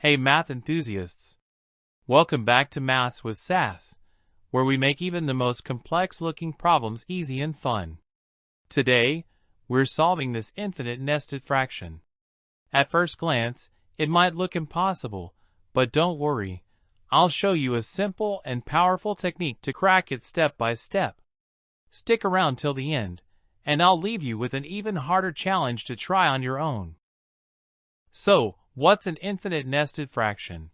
Hey math enthusiasts! Welcome back to Maths with Sass, where we make even the most complex-looking problems easy and fun. Today, we're solving this infinite nested fraction. At first glance, it might look impossible, but don't worry. I'll show you a simple and powerful technique to crack it step by step. Stick around till the end, and I'll leave you with an even harder challenge to try on your own. So, what's an infinite nested fraction?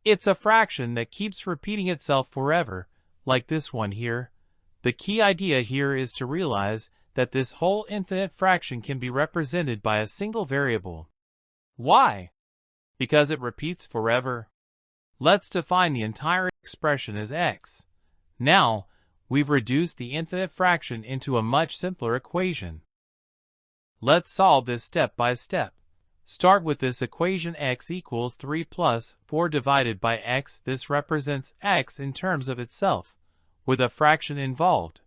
It's a fraction that keeps repeating itself forever, like this one here. The key idea here is to realize that this whole infinite fraction can be represented by a single variable. Why? Because it repeats forever. Let's define the entire expression as x. Now, we've reduced the infinite fraction into a much simpler equation. Let's solve this step by step. Start with this equation x equals 3 plus 4 divided by x. This represents x in terms of itself, with a fraction involved.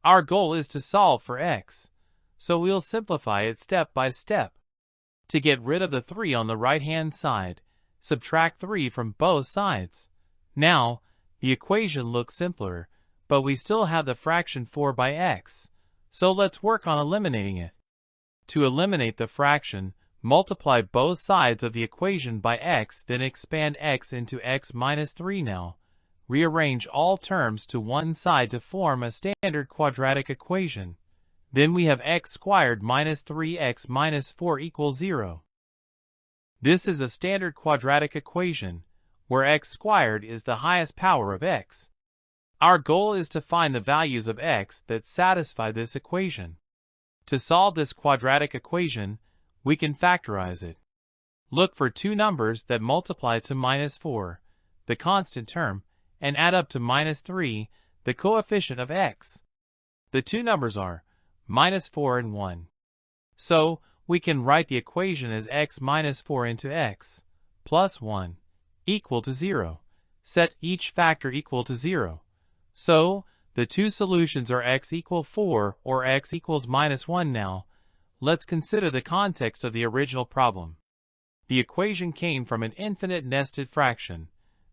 Our goal is to solve for x, so we'll simplify it step by step. To get rid of the 3 on the right-hand side, subtract 3 from both sides. Now, the equation looks simpler, but we still have the fraction 4 by x, so let's work on eliminating it. To eliminate the fraction, multiply both sides of the equation by x, then expand x into x minus 3 now. Rearrange all terms to one side to form a standard quadratic equation. Then we have x squared minus 3x minus 4 equals 0. This is a standard quadratic equation, where x squared is the highest power of x. Our goal is to find the values of x that satisfy this equation. To solve this quadratic equation, we can factorize it. Look for two numbers that multiply to minus 4, the constant term, and add up to minus 3, the coefficient of x. The two numbers are minus 4 and 1. So, we can write the equation as x minus 4 into x plus 1 equal to 0. Set each factor equal to 0. So, the two solutions are x equals 4 or x equals minus 1 now. Let's consider the context of the original problem. The equation came from an infinite nested fraction.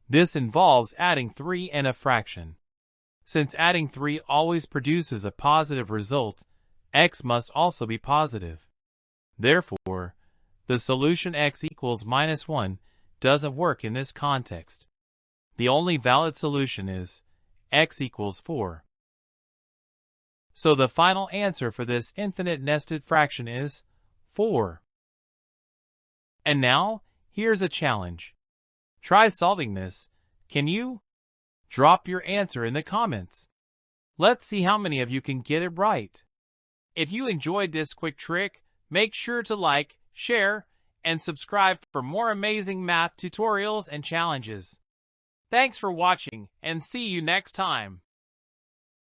This involves adding 3 and a fraction. Since adding 3 always produces a positive result, x must also be positive. Therefore, the solution x equals minus 1 doesn't work in this context. The only valid solution is x equals 4. So the final answer for this infinite nested fraction is 4. And now, here's a challenge. Try solving this. Can you? Drop your answer in the comments. Let's see how many of you can get it right. If you enjoyed this quick trick, make sure to like, share, and subscribe for more amazing math tutorials and challenges. Thanks for watching, and see you next time.